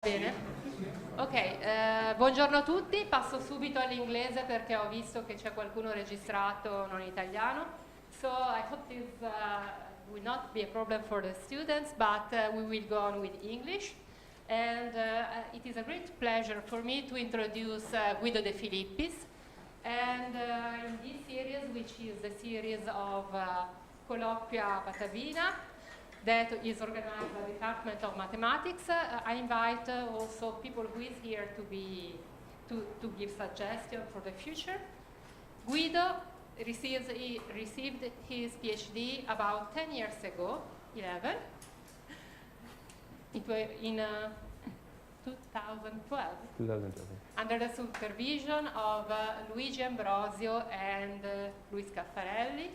Bene, ok, buongiorno a tutti, passo subito all'inglese perché ho visto che c'è qualcuno registrato non italiano. So I hope this will not be a problem for the students, but we will go on with English. And it is a great pleasure for me to introduce Guido De Filippis. And in this series, which is the series of Colloquia Patavina, that is organized by the Department of Mathematics. I invite also people who is here to give suggestions for the future. Guido received his PhD about 10 years ago, 11, in 2012. Under the supervision of Luigi Ambrosio and Luis Caffarelli,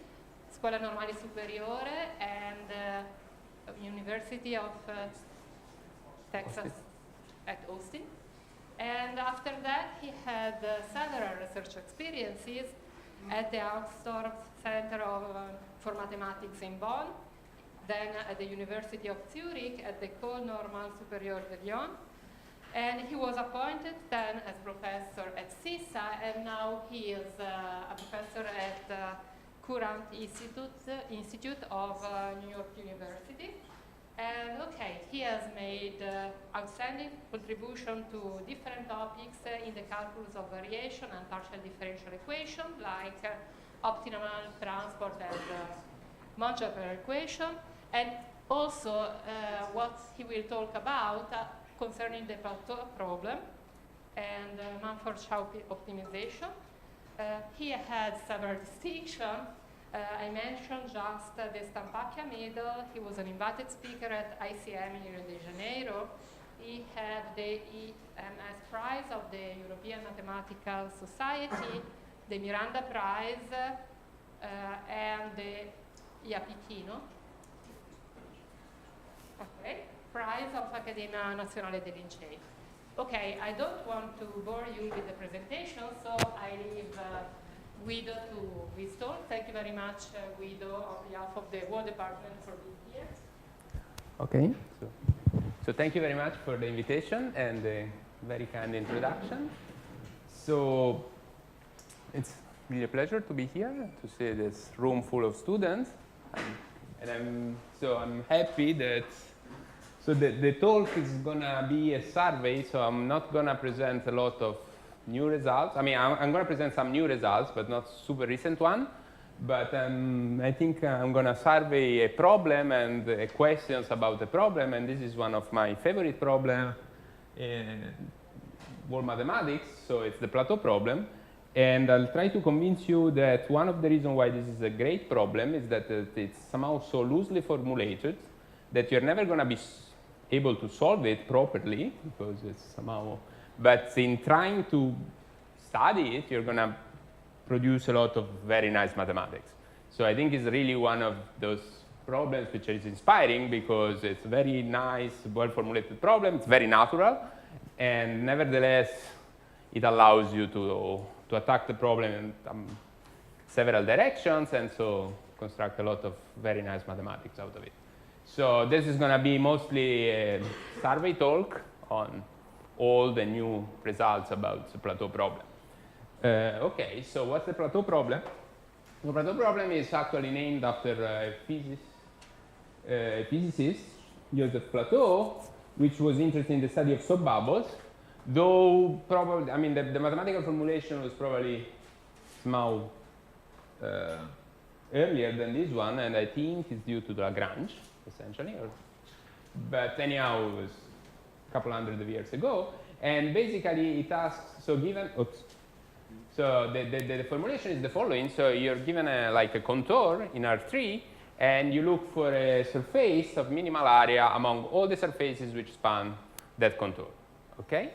Scuola Normale Superiore and University of Texas at Austin. And after that, he had several research experiences at the Arnstorff Center for Mathematics in Bonn, then at the University of Zurich at the École Normale Supérieure de Lyon. And he was appointed then as professor at CISA, and now he is a professor at Courant Institute of New York University. And okay, he has made outstanding contribution to different topics in the calculus of variation and partial differential equation, like optimal transport and Monge-Aper equation, and also what he will talk about concerning the plateau problem and Mumford-Chow optimization. He had several distinctions. I mentioned just the Stampacchia Medal. He was an invited speaker at ICM in Rio de Janeiro. He had the EMS Prize of the European Mathematical Society, the Miranda Prize, and the Iapicchino Prize of Accademia Nazionale dei Lincei. Okay, I don't want to bore you with the presentation, so I leave Guido to his talk. Thank you very much, Guido, on behalf of the War Department for being here. Okay, so thank you very much for the invitation and the very kind introduction. So it's really a pleasure to be here, to see this room full of students. And I'm happy that the talk is gonna be a survey, so I'm not gonna present a lot of new results. I mean, I'm gonna present some new results, but not super recent one. But I think I'm gonna survey a problem and questions about the problem, and this is one of my favorite problems in world mathematics, so it's the plateau problem. And I'll try to convince you that one of the reasons why this is a great problem is that it's somehow so loosely formulated that you're never gonna be able to solve it properly, because it's somehow, but in trying to study it, you're gonna produce a lot of very nice mathematics. So I think it's really one of those problems which is inspiring, because it's a very nice, well-formulated problem, it's very natural, and nevertheless, it allows you to attack the problem in several directions, and so construct a lot of very nice mathematics out of it. So this is gonna be mostly a survey talk on all the new results about the plateau problem. Okay, so what's the plateau problem? The plateau problem is actually named after a physicist, Joseph Plateau, which was interested in the study of soap bubbles, though probably, I mean, the mathematical formulation was probably somehow earlier than this one, and I think it's due to Lagrange, essentially. But anyhow, it was a couple hundred of years ago, and basically it asks, so given, so the formulation is the following. So you're given like a contour in R3, and you look for a surface of minimal area among all the surfaces which span that contour, okay?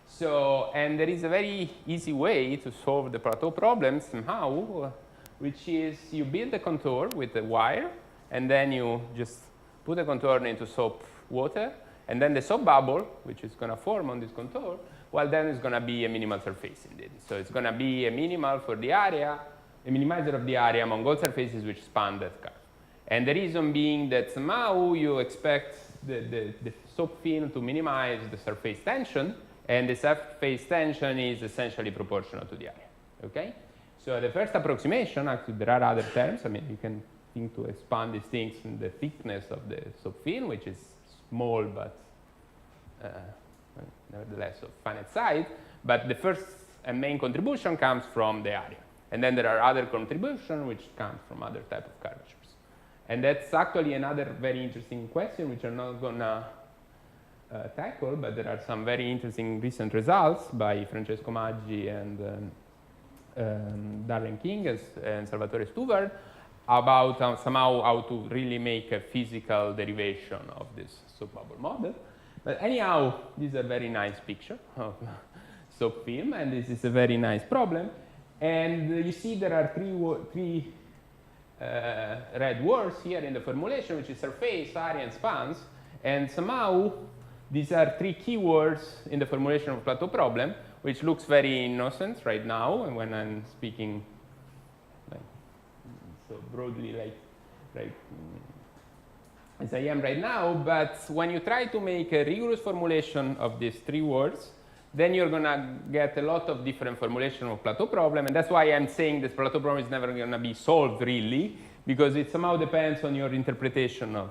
So, and there is a very easy way to solve the plateau problem somehow, which is you build a contour with a wire, and then you just put the contour into soap water, and then the soap bubble, which is going to form on this contour, well, then it's going to be a minimal surface indeed. So it's going to be a minimal for the area, a minimizer of the area among all surfaces which span that curve. And the reason being that somehow you expect the soap film to minimize the surface tension, and the surface tension is essentially proportional to the area. Okay? So the first approximation, actually there are other terms. I mean, you can think to expand these things in the thickness of the soap film, which is small but nevertheless of finite size. But the first and main contribution comes from the area. And then there are other contributions which come from other type of curvatures. And that's actually another very interesting question, which I'm not going to tackle, but there are some very interesting recent results by Francesco Maggi and Darren King and Salvatore Stuvard about somehow how to really make a physical derivation of this soap bubble model. But anyhow, this is a very nice picture of soap film, and this is a very nice problem. And you see there are three red words here in the formulation, which is surface, area, and spans. And somehow, these are three keywords in the formulation of plateau problem, which looks very innocent right now, and when I'm speaking like, so broadly like as I am right now. But when you try to make a rigorous formulation of these three words, then you're going to get a lot of different formulations of plateau problem. And that's why I'm saying this plateau problem is never going to be solved, really, because it somehow depends on your interpretation of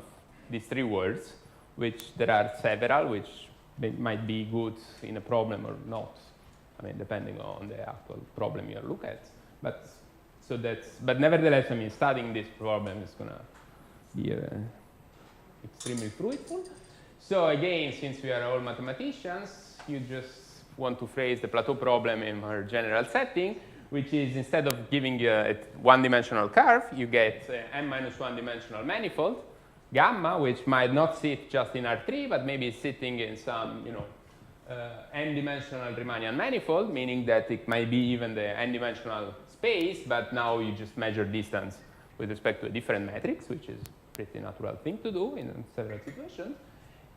these three words, which there are several, which might be good in a problem or not. I mean, depending on the actual problem you look at. But nevertheless, I mean, studying this problem is going to be extremely fruitful. So again, since we are all mathematicians, you just want to phrase the plateau problem in our general setting, which is instead of giving you a one-dimensional curve, you get n-1 dimensional manifold, gamma, which might not sit just in R3, but maybe sitting in some, n-dimensional Riemannian manifold, meaning that it might be even the n-dimensional space, but now you just measure distance with respect to a different matrix, which is a pretty natural thing to do in several situations.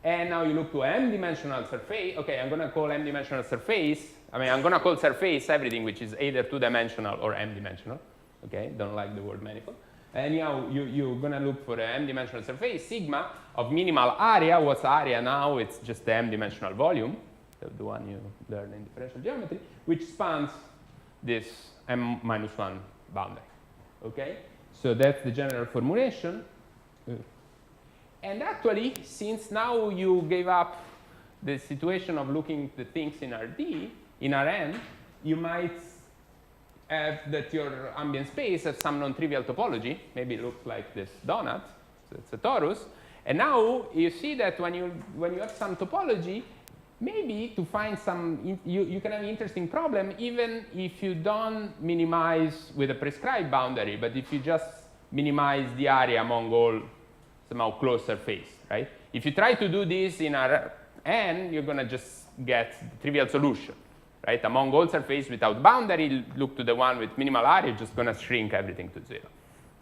And now you look to m-dimensional surface. Okay, I'm going to call m-dimensional surface. I mean, I'm going to call surface everything which is either two-dimensional or m-dimensional. Okay, don't like the word manifold. And now you're going to look for an m-dimensional surface, sigma of minimal area. What's area now? It's just the m-dimensional volume, the one you learn in differential geometry, which spans this m-1 boundary. Okay, so that's the general formulation. And actually, since now you gave up the situation of looking at the things in RD, in Rn, you might have that your ambient space has some non-trivial topology. Maybe it looks like this donut, so it's a torus. And now you see that when you have some topology, maybe to find some, you can have an interesting problem even if you don't minimize with a prescribed boundary, but if you just minimize the area among all somehow closed surface, right? If you try to do this in Rn, you're going to just get the trivial solution, right? Among all surface without boundary, look to the one with minimal area, you're just going to shrink everything to zero.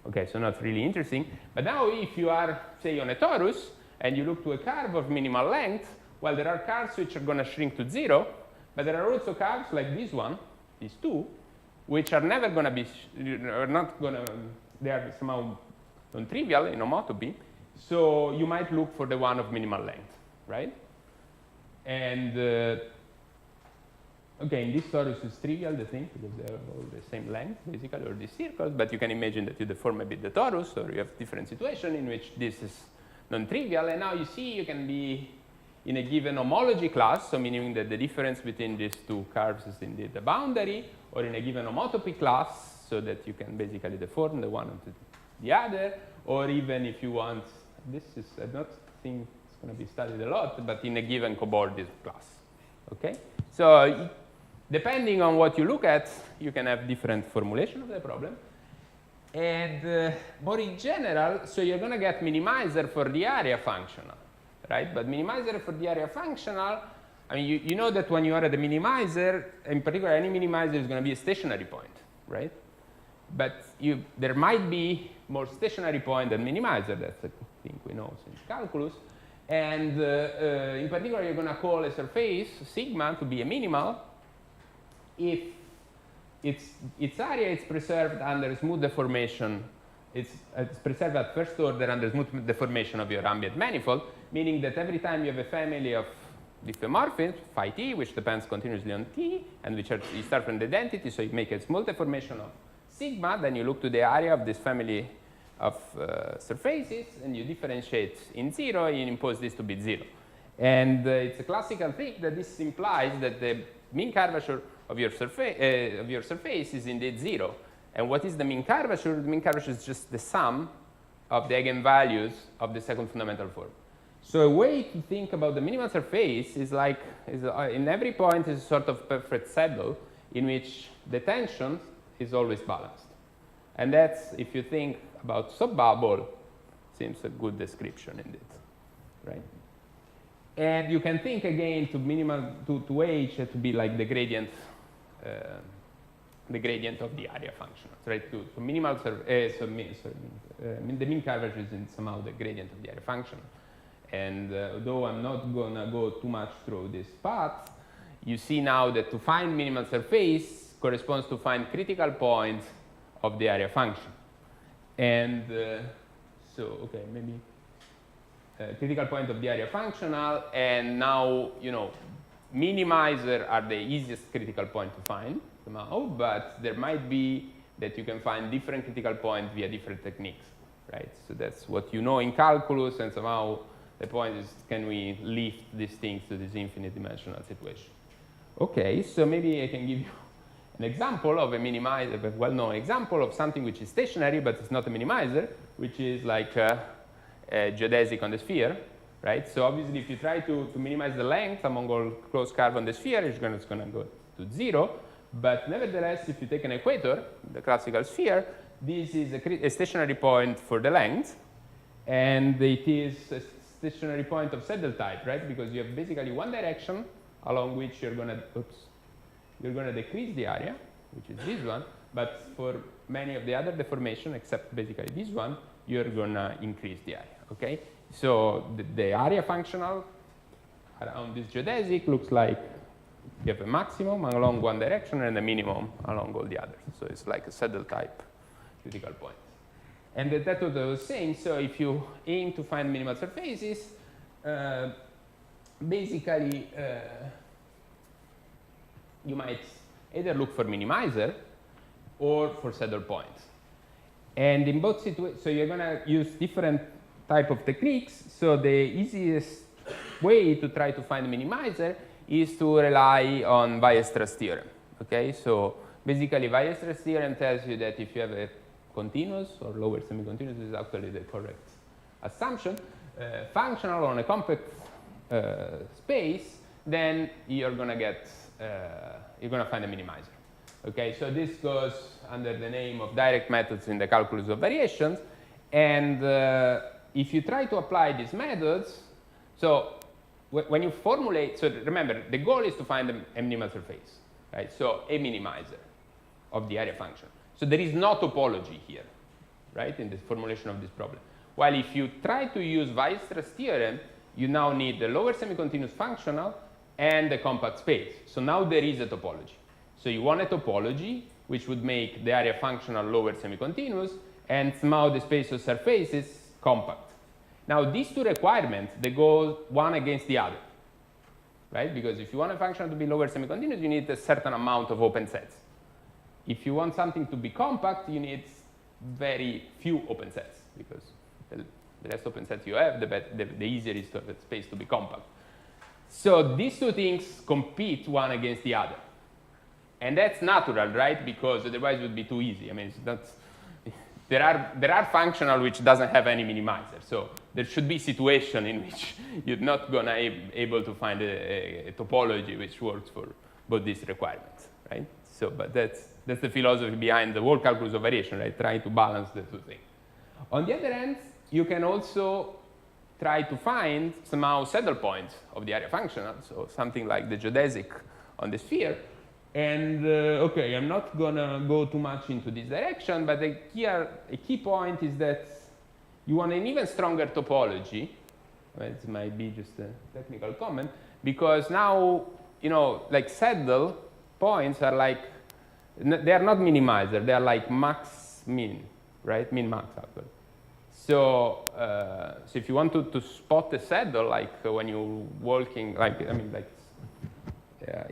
Okay, so not really interesting. But now if you are, say, on a torus, and you look to a curve of minimal length, well, there are curves which are going to shrink to zero, but there are also curves like this one, these two, which are never going to be, they are somehow non-trivial in homotopy. So you might look for the one of minimal length, right? And again, this torus is trivial, the thing, because they have all the same length, basically, or these circles. But you can imagine that you deform a bit the torus, or you have different situation in which this is non-trivial. And now you see you can be in a given homology class, so meaning that the difference between these two curves is indeed the boundary, or in a given homotopy class, so that you can basically deform the one onto the other, or even if you want. This is, I don't think it's going to be studied a lot, but in a given cobordism class. Okay? So depending on what you look at, you can have different formulation of the problem. And more in general, so you're going to get minimizer for the area functional, right? But minimizer for the area functional, I mean, you know that when you are at the minimizer, in particular, any minimizer is going to be a stationary point, right? But there might be more stationary point than minimizer. That's a thing we know since calculus. And in particular, you're going to call a surface sigma to be a minimal if its area is preserved under smooth deformation. It's preserved at first order under smooth deformation of your ambient manifold. meaning that every time you have a family of diffeomorphisms, phi t, which depends continuously on t, and which are, you start from the identity, so you make a small deformation of sigma, then you look to the area of this family of surfaces, and you differentiate in 0, and you impose this to be 0. And it's a classical thing that this implies that the mean curvature of your surface is indeed 0. And what is the mean curvature? The mean curvature is just the sum of the eigenvalues of the second fundamental form. So a way to think about the minimal surface is like, in every point is a sort of perfect saddle in which the tension is always balanced. And that's, if you think about subbubble, seems a good description indeed, right? And you can think again to minimal, to H to be like the gradient of the area function, right? So minimal, the mean curvature is in somehow the gradient of the area function. And though I'm not gonna go too much through this path, you see now that to find minimal surface corresponds to find critical points of the area function. And so, okay, maybe critical point of the area functional, and now, you know, minimizer are the easiest critical point to find somehow, but there might be that you can find different critical points via different techniques, right? So that's what you know in calculus, and somehow the point is, can we lift these things to this infinite dimensional situation? Okay, so maybe I can give you an example of a minimizer, a well-known example of something which is stationary, but it's not a minimizer, which is like a geodesic on the sphere, right? So obviously, if you try to minimize the length among all closed curves on the sphere, it's going to go to 0. But nevertheless, if you take an equator, the classical sphere, this is a stationary point for the length, and it is a stationary point of saddle type, right? Because you have basically one direction along which you're going to decrease the area, which is this one, but for many of the other deformations, except basically this one, you're going to increase the area, okay? So the area functional around this geodesic looks like you have a maximum along one direction and a minimum along all the others. So it's like a saddle type critical point. And that's what I was saying. So if you aim to find minimal surfaces, basically you might either look for minimizer or for saddle points. And in both situations, so you're going to use different type of techniques. So the easiest way to try to find a minimizer is to rely on Weierstrass theorem. Okay, so basically Weierstrass theorem tells you that if you have a continuous or lower semi-continuous, this is actually the correct assumption, functional on a compact space, then you're going to get you're going to find a minimizer. Okay, so this goes under the name of direct methods in the calculus of variations, and if you try to apply these methods, so when you formulate, so remember, the goal is to find a minimal surface, right? So a minimizer of the area function. So there is no topology here, right, in the formulation of this problem. While if you try to use Weierstrass theorem, you now need the lower semi-continuous functional and the compact space. So now there is a topology. So you want a topology which would make the area functional lower semi-continuous and somehow the space of surfaces compact. Now these two requirements, they go one against the other, right? Because if you want a function to be lower semi-continuous, you need a certain amount of open sets. If you want something to be compact, you need very few open sets, because the less open sets you have, the easier it is to have a space to be compact. So these two things compete one against the other. And that's natural, right? Because otherwise it would be too easy. I mean, there are functional which doesn't have any minimizer. So there should be situation in which you're not going to be able to find a topology which works for both these requirements, right? So, but that's the philosophy behind the whole calculus of variation, right? Trying to balance the two things. On the other hand, you can also try to find somehow saddle points of the area functional, so something like the geodesic on the sphere. And okay, I'm not gonna go too much into this direction, but a key point is that you want an even stronger topology. Well, it might be just a technical comment, because now, you know, like saddle points are like, they are not minimizer, they are like max min, right? Min max actually. So, so if you want to spot a saddle, like when you're walking,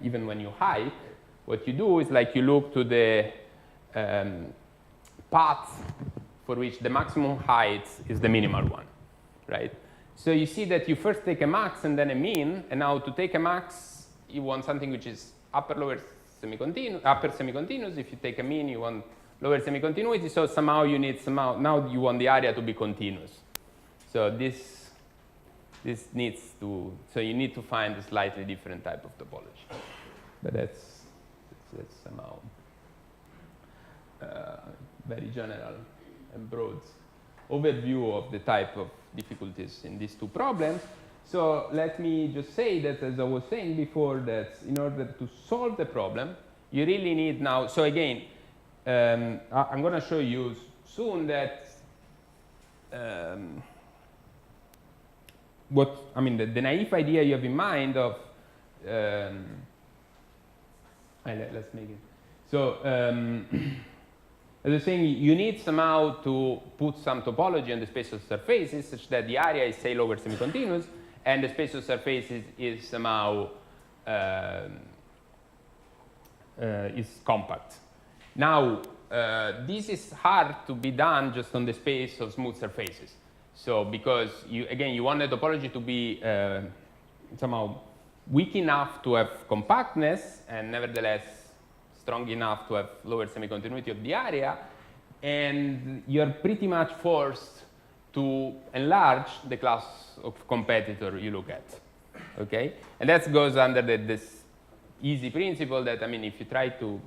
even when you hike, what you do is like you look to the path for which the maximum height is the minimal one, right? So you see that you first take a max and then a mean, and now to take a max, you want something which is upper semi-continuous. If you take a mean, you want lower semi-continuity, so somehow you need now you want the area to be continuous. So this needs to, so you need to find a slightly different type of topology. But that's somehow very general and broad overview of the type of difficulties in these two problems. So let me just say that, as I was saying before, that in order to solve the problem, you really need now, so again, I'm going to show you soon that the naive idea you have in mind of, let's make it. So, as I was saying, you need somehow to put some topology on the space of surfaces such that the area is, say, lower semi-continuous, and the space of surfaces is somehow is compact. Now, this is hard to be done just on the space of smooth surfaces. So, because you want the topology to be somehow weak enough to have compactness, and nevertheless strong enough to have lower semi-continuity of the area, and you're pretty much forced to enlarge the class of competitor you look at. Okay, and that goes under this easy principle that, if you try to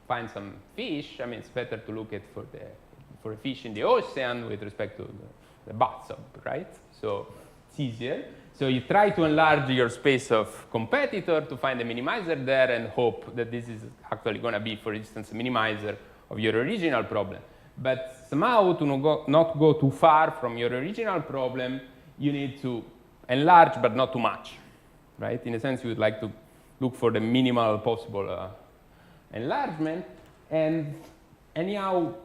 find some fish, it's better to look at for a fish in the ocean with respect to the bathtub, right? So it's easier. So you try to enlarge your space of competitor to find a minimizer there and hope that this is actually going to be, for instance, a minimizer of your original problem. But somehow, to not go too far from your original problem, you need to enlarge, but not too much, right? In a sense, you would like to look for the minimal possible enlargement. And anyhow,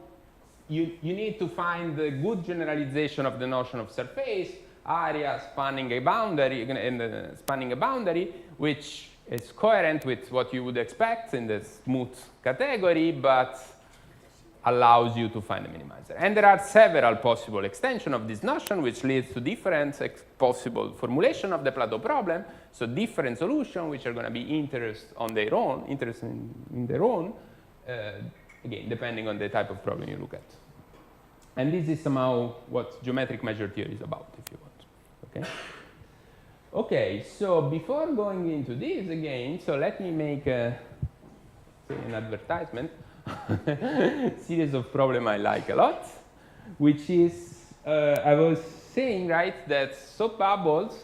you need to find a good generalization of the notion of surface area spanning a boundary, which is coherent with what you would expect in the smooth category, but allows you to find a minimizer. And there are several possible extensions of this notion, which leads to different possible formulation of the Plateau problem, so different solutions which are going to be interested in their own, again, depending on the type of problem you look at. And this is somehow what geometric measure theory is about, if you want. Okay? Okay, so before going into this again, so let me make an advertisement. Series of problems I like a lot, which is, I was saying, right, that soap bubbles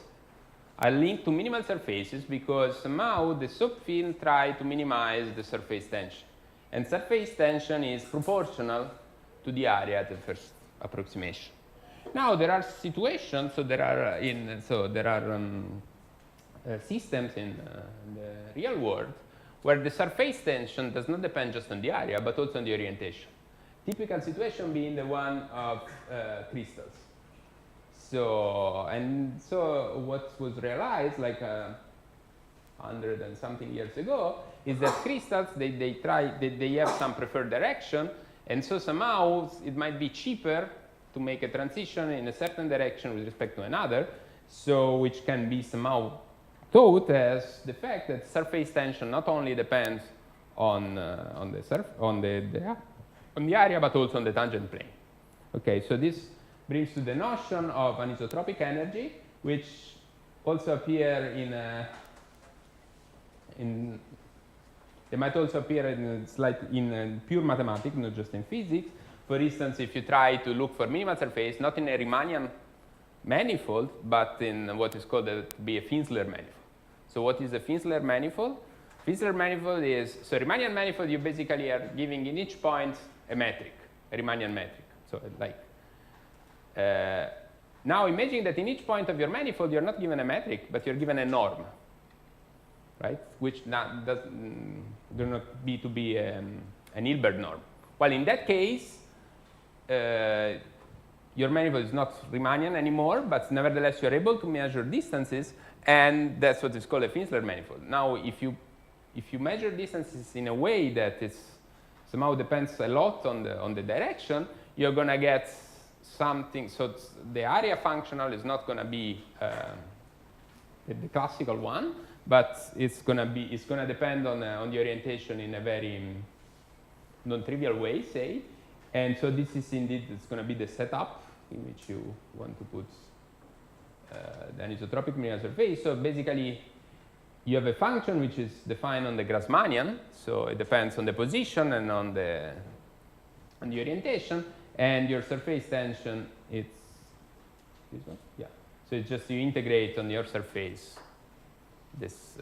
are linked to minimal surfaces because somehow the soap film try to minimize the surface tension. And surface tension is proportional to the area at the first approximation. Now there are situations, so there are systems in the real world where the surface tension does not depend just on the area, but also on the orientation. Typical situation being the one of crystals. So what was realized like 100 and something years ago is that crystals, they have some preferred direction, and so somehow it might be cheaper to make a transition in a certain direction with respect to another, so which can be somehow thought as the fact that surface tension not only depends on the area, but also on the tangent plane. Okay, so this brings to the notion of anisotropic energy, which also appear they might also appear in pure mathematics, not just in physics. For instance, if you try to look for minimal surface, not in a Riemannian manifold, but in what is called a Finsler manifold. So what is a Finsler manifold? Finsler manifold is, so Riemannian manifold, you basically are giving in each point a metric, a Riemannian metric. So like, now imagine that in each point of your manifold, you're not given a metric, but you're given a norm, right? Which do not be to be an Hilbert norm. Well, in that case, your manifold is not Riemannian anymore, but nevertheless you're able to measure distances, and that's what is called a Finsler manifold. Now, if you measure distances in a way that is somehow depends a lot on the direction, you're going to get something. So the area functional is not going to be the classical one, but it's going to depend on the orientation in a very non-trivial way, say. And so this is indeed, it's going to be the setup in which you want to put the anisotropic minimal surface. So basically, you have a function which is defined on the Grassmannian, so it depends on the position and on the orientation, and your surface tension, it's this one, yeah. So it's just you integrate on your surface this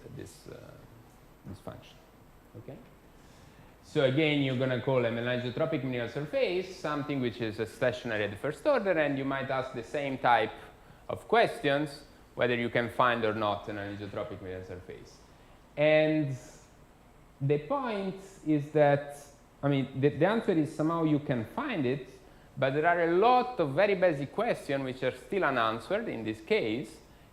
function, okay? So again, you're going to call an anisotropic minimal surface something which is a stationary at the first order, and you might ask the same type of questions, whether you can find or not an anisotropic minimal surface. And the point is that, I mean, the answer is somehow you can find it, but there are a lot of very basic questions which are still unanswered in this case.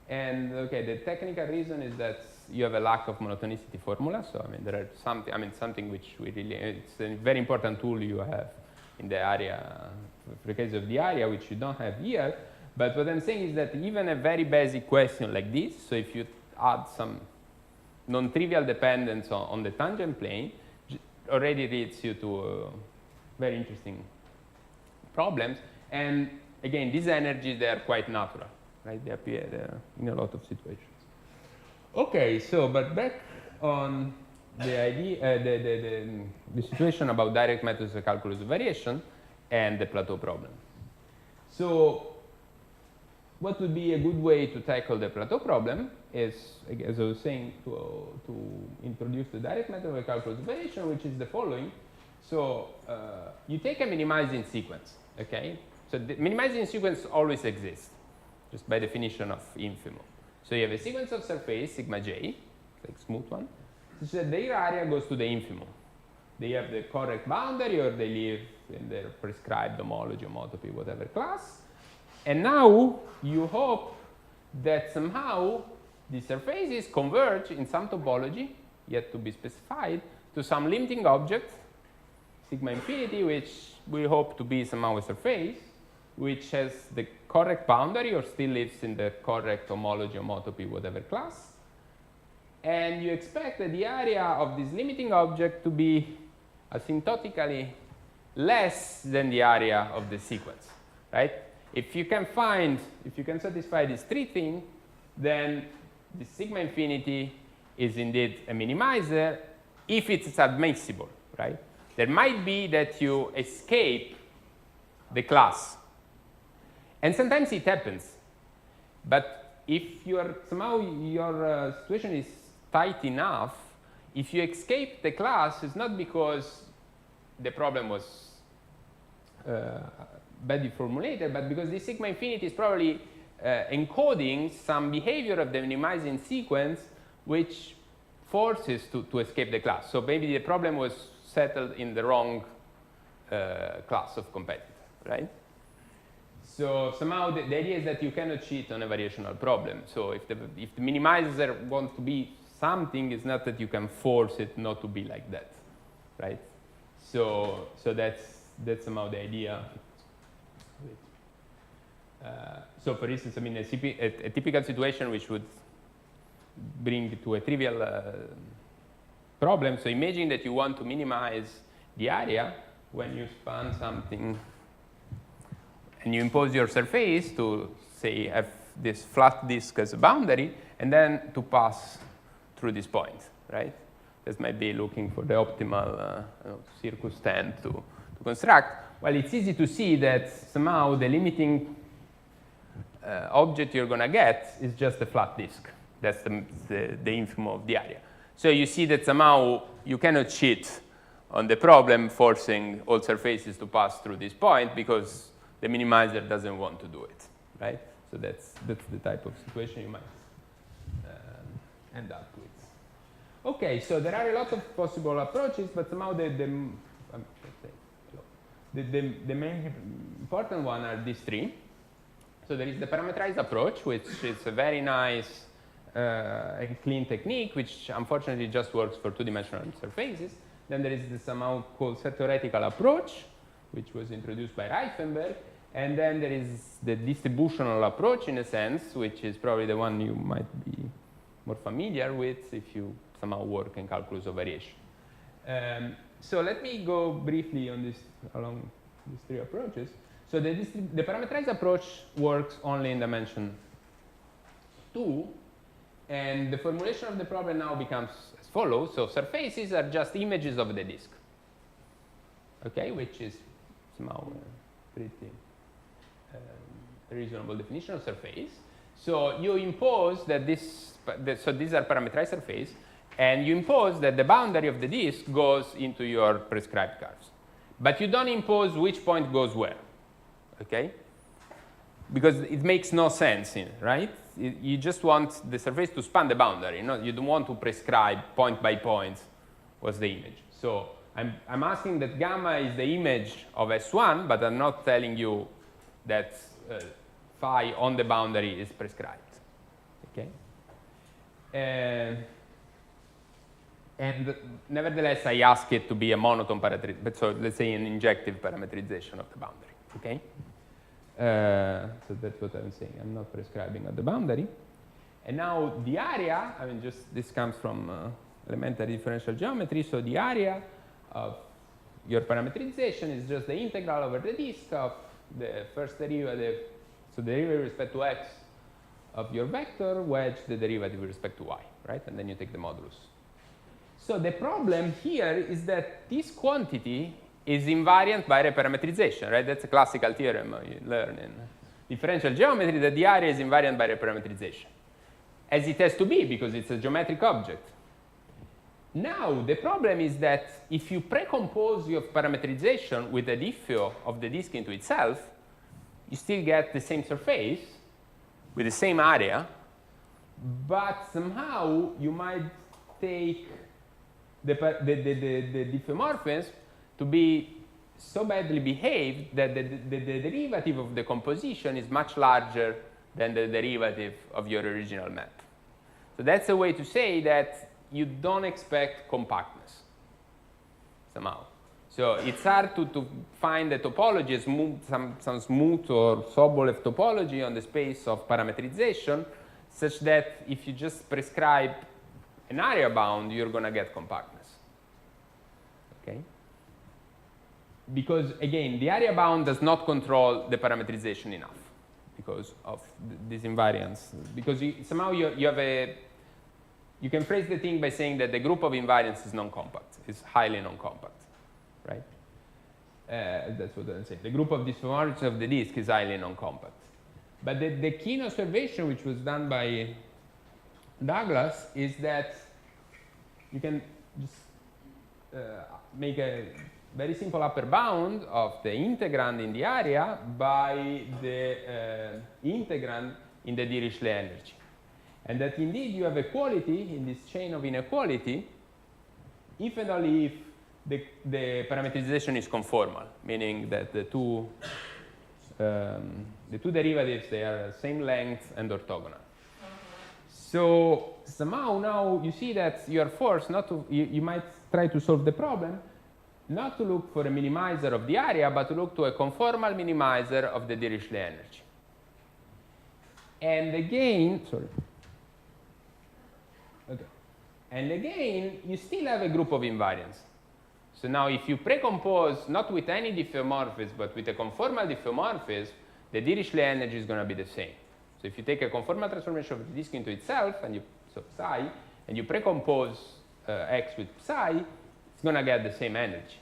And okay, the technical reason is that you have a lack of monotonicity formula. So I mean, there are something which we really, it's a very important tool you have in the area, for the case of the area, which you don't have here. But what I'm saying is that even a very basic question like this, so if you add some non-trivial dependence on the tangent plane, already leads you to very interesting problems. And again, these energies, they are quite natural, right? They appear in a lot of situations. Okay, so but back on the idea, the situation about direct methods of calculus of variation and the plateau problem. So what would be a good way to tackle the plateau problem is, as I was saying, to introduce the direct method of calculus of variation, which is the following. So you take a minimizing sequence, okay? So the minimizing sequence always exists, just by definition of infimum. So you have a sequence of surface, sigma j, like smooth one, such that their area goes to the infimum. They have the correct boundary, or they live in their prescribed homology, homotopy, whatever class. And now you hope that somehow the surfaces converge in some topology, yet to be specified, to some limiting object, sigma infinity, which we hope to be somehow a surface, which has the correct boundary or still lives in the correct homology, homotopy, whatever class. And you expect that the area of this limiting object to be asymptotically less than the area of the sequence, right? If you can satisfy these three things, then the sigma infinity is indeed a minimizer if it's admissible, right? There might be that you escape the class. And sometimes it happens. But if somehow your situation is tight enough, if you escape the class, it's not because the problem was badly formulated, but because the sigma infinity is probably encoding some behavior of the minimizing sequence which forces to escape the class. So maybe the problem was settled in the wrong class of competitor, right? So somehow the idea is that you cannot cheat on a variational problem. So if the minimizer wants to be something, it's not that you can force it not to be like that, right? So that's somehow the idea. So for instance, I mean, a typical situation which would bring to a trivial problem. So imagine that you want to minimize the area when you span something and you impose your surface to, say, have this flat disk as a boundary and then to pass through this point, right? This might be looking for the optimal circumstance to construct. Well, it's easy to see that somehow the limiting object you're going to get is just a flat disk. That's the infimum of the area. So you see that somehow you cannot cheat on the problem forcing all surfaces to pass through this point because the minimizer doesn't want to do it, right? So that's the type of situation you might end up with. Okay, so there are a lot of possible approaches, but somehow the main important ones are these three. So there is the parameterized approach, which is a very nice and clean technique, which unfortunately just works for two-dimensional surfaces. Then there is the somehow called set-theoretical approach, which was introduced by Reifenberg. And then there is the distributional approach, in a sense, which is probably the one you might be more familiar with if you somehow work in calculus of variation. So let me go briefly on this along these three approaches. So the parameterized approach works only in dimension 2, and the formulation of the problem now becomes as follows. So surfaces are just images of the disk, okay, which is somehow a pretty reasonable definition of surface. So you impose that so these are parameterized surfaces, and you impose that the boundary of the disk goes into your prescribed curves. But you don't impose which point goes where, okay? Because it makes no sense, right? You just want the surface to span the boundary. You don't want to prescribe point by point what's the image. So I'm asking that gamma is the image of S1, but I'm not telling you that phi on the boundary is prescribed, okay? And nevertheless, I ask it to be a monotone parametrization, but so let's say an injective parametrization of the boundary, okay? So that's what I'm saying. I'm not prescribing at the boundary. And now the area, I mean, just this comes from elementary differential geometry. So the area of your parametrization is just the integral over the disk of the first derivative, so the derivative with respect to x of your vector, wedge the derivative with respect to y, right? And then you take the modulus. So the problem here is that this quantity is invariant by reparametrization, right? That's a classical theorem you learn in differential geometry, that the area is invariant by reparametrization, as it has to be because it's a geometric object. Now, the problem is that if you precompose your parametrization with the diffeo of the disk into itself, you still get the same surface with the same area, but somehow you might take the diffeomorphism to be so badly behaved that the derivative of the composition is much larger than the derivative of your original map. So that's a way to say that you don't expect compactness somehow. So it's hard to find a topology, some smooth or Sobolev topology on the space of parametrization, such that if you just prescribe an area bound, you're going to get compactness. Okay? Because again, the area bound does not control the parametrization enough because of this invariance. Because somehow you have you can phrase the thing by saying that the group of invariants is non-compact, is highly non-compact, right? That's what I'm saying. The group of diffeomorphisms of the disk is highly non-compact. But the key observation, which was done by Douglas, is that you can just make a very simple upper bound of the integrand in the area by the integrand in the Dirichlet energy. And that indeed you have equality in this chain of inequality if and only if the parametrization is conformal, meaning that the two derivatives, they are same length and orthogonal. So somehow now you see that you are forced not to, you might try to solve the problem, not to look for a minimizer of the area, but to look to a conformal minimizer of the Dirichlet energy. And again, sorry. Okay. And again, you still have a group of invariants. So now if you precompose, not with any diffeomorphism, but with a conformal diffeomorphism, the Dirichlet energy is going to be the same. So if you take a conformal transformation of the disk into itself, and so psi, and you precompose x with psi, it's going to get the same energy.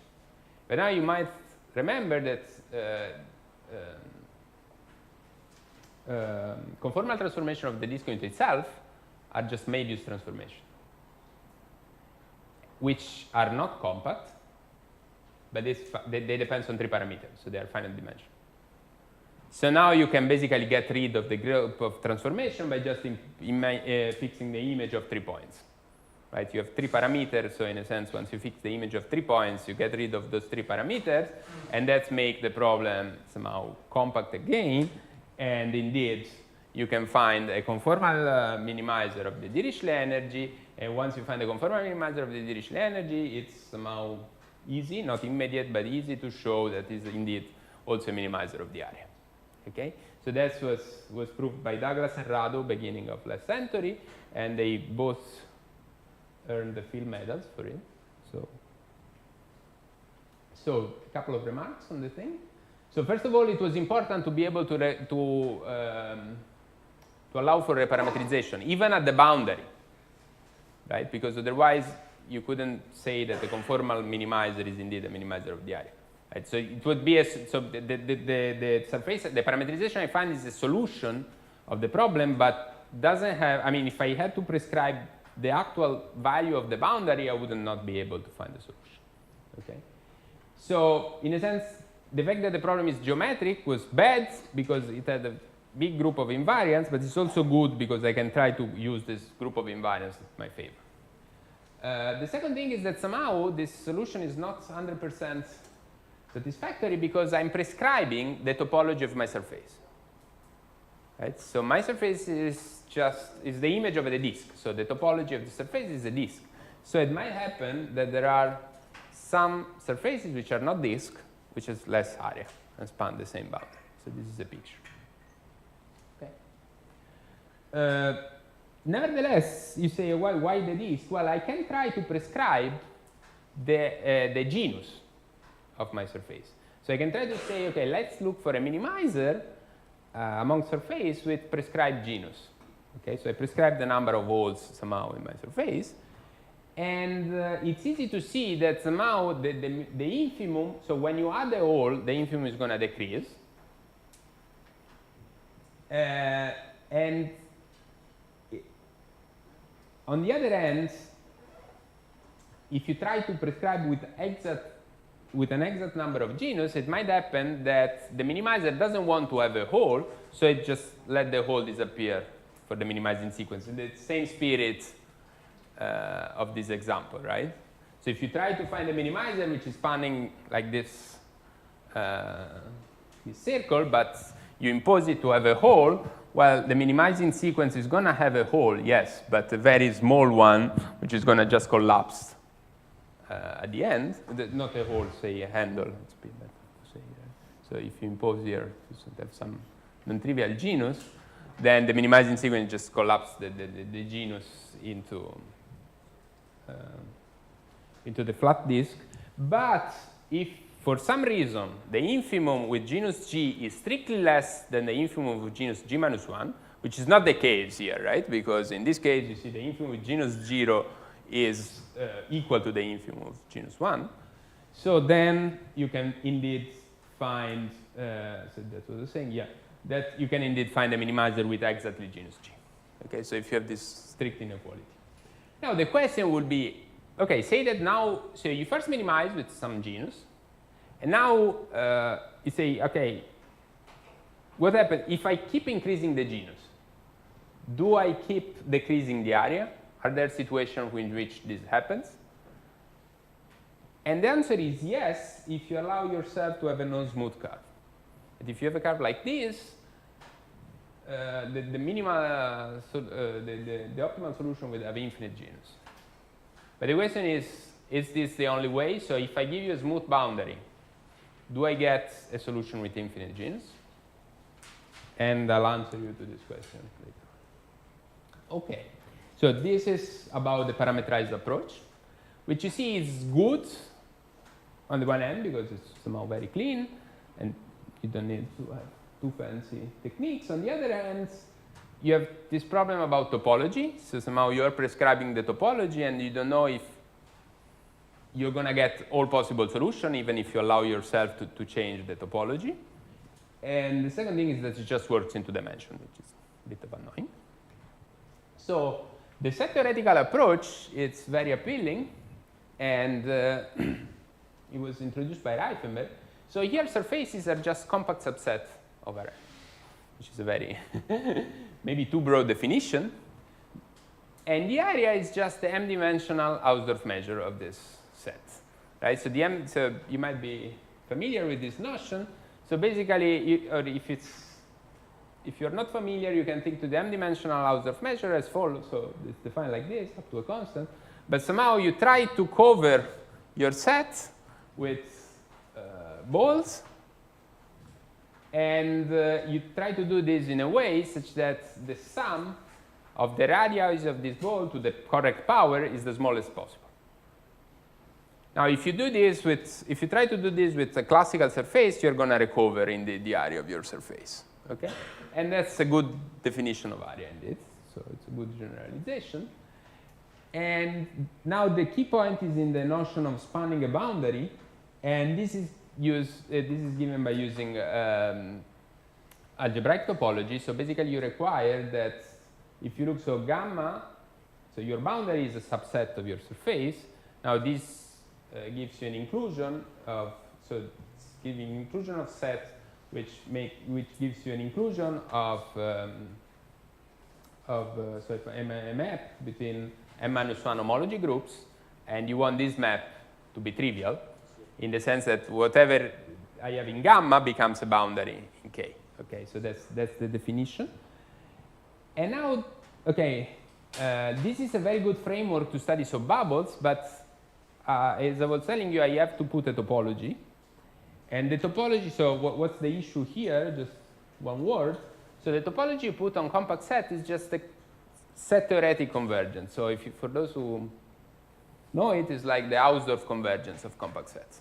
But now you might remember that conformal transformation of the disk into itself are just Möbius transformation, which are not compact, but they depend on 3 parameters, so they are finite dimension. So now you can basically get rid of the group of transformation by just fixing the image of 3 points. right? You have 3 parameters, so in a sense, once you fix the image of 3 points, you get rid of those 3 parameters, and that makes the problem somehow compact again, and indeed, you can find a conformal minimizer of the Dirichlet energy, and once you find the conformal minimizer of the Dirichlet energy, it's somehow easy, not immediate, but easy to show that is indeed also a minimizer of the area. Okay? So that was proved by Douglas and Rado beginning of last century, and they both earned the Field medals for it. So a couple of remarks on the thing. So first of all, it was important to be able to allow for reparametrization, even at the boundary, right? Because otherwise, you couldn't say that the conformal minimizer is indeed a minimizer of the area. Right? So it would be the surface, the parametrization I find is a solution of the problem, but doesn't have, I mean, if I had to prescribe the actual value of the boundary, I would not be able to find the solution. Okay? So in a sense, the fact that the problem is geometric was bad because it had a big group of invariants, but it's also good because I can try to use this group of invariants in my favor. The second thing is that somehow this solution is not 100% satisfactory because I'm prescribing the topology of my surface. Right? So my surface is the image of the disk. So the topology of the surface is a disk. So it might happen that there are some surfaces which are not disk, which has less area and span the same boundary. So this is a picture. Okay. Nevertheless, you say, well, why the disk? Well, I can try to prescribe the genus of my surface. So I can try to say, okay, let's look for a minimizer among surface with prescribed genus. Okay, so I prescribe the number of holes somehow in my surface. And it's easy to see that somehow the infimum, so when you add a hole, the infimum is going to decrease. And on the other hand, if you try to prescribe with an exact number of genus, it might happen that the minimizer doesn't want to have a hole, so it just let the hole disappear for the minimizing sequence. In the same spirit of this example, right? So if you try to find a minimizer which is spanning like this, this circle, but you impose it to have a hole, well, the minimizing sequence is going to have a hole, yes, but a very small one, which is going to just collapse at the end. Not a hole, say a handle. It's a bit better to say. So if you impose here, you have some non-trivial genus, then the minimizing sequence just collapses the genus into the flat disk. But if for some reason the infimum with genus G is strictly less than the infimum with genus G minus 1, which is not the case here, right? Because in this case, you see the infimum with genus 0 is equal to the infimum of genus 1. So then you can indeed find, so that's what I was saying, yeah, that you can indeed find a minimizer with exactly genus G. Okay, so if you have this strict inequality. Now the question would be, okay, say that now, so you first minimize with some genus, and now you say, okay, what happens if I keep increasing the genus? Do I keep decreasing the area? Are there situations in which this happens? And the answer is yes, if you allow yourself to have a non-smooth curve. But if you have a curve like this, the optimal solution will have infinite genus. But the question is this the only way? So if I give you a smooth boundary, do I get a solution with infinite genus? And I'll answer you to this question later. Okay, so this is about the parametrized approach, which you see is good on the one hand because it's somehow very clean and you don't need to have too fancy techniques. On the other hand, you have this problem about topology. So somehow you're prescribing the topology and you don't know if you're going to get all possible solutions, even if you allow yourself to change the topology. And the second thing is that it just works into dimension, which is a bit of annoying. So the set theoretical approach, it's very appealing, and it was introduced by Reifenberg. So here surfaces are just compact subset of R, which is a very maybe too broad definition. And the area is just the m-dimensional Hausdorff measure of this set, right? So so you might be familiar with this notion. So basically, if you're not familiar, you can think to the m-dimensional Hausdorff measure as follows. So it's defined like this, up to a constant. But somehow you try to cover your set with balls, and you try to do this in a way such that the sum of the radii of this ball to the correct power is the smallest possible. Now, if you try to do this with a classical surface, you're going to recover in the area of your surface. Okay, and that's a good definition of area indeed. So it's a good generalization. And now the key point is in the notion of spanning a boundary, and this is given by using algebraic topology. So basically, you require that if you look, so gamma, so your boundary is a subset of your surface. Now this gives you an inclusion of, so it's giving inclusion of set, which gives you an inclusion of so if a map between m-1 homology groups, and you want this map to be trivial, in the sense that whatever I have in gamma becomes a boundary in K. Okay, so that's the definition. And now, okay, this is a very good framework to study subbubbles, but as I was telling you, I have to put a topology. And the topology, so what's the issue here? Just one word. So the topology you put on compact set is just a set theoretic convergence. So for those who know it, is like the Hausdorff convergence of compact sets.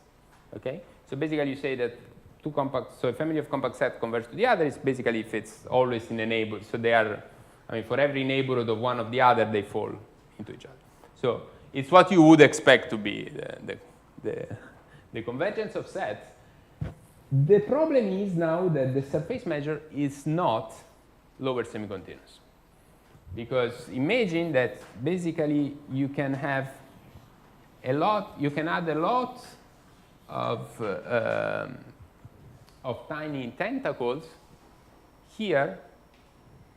Okay? So basically you say that so a family of compact sets converge to the other is basically if it's always in a neighborhood. So they are, I mean, for every neighborhood of one of the other, they fall into each other. So it's what you would expect to be the convergence of sets. The problem is now that the surface measure is not lower semi-continuous. Because imagine that basically you can have you can add a lot of tiny tentacles here,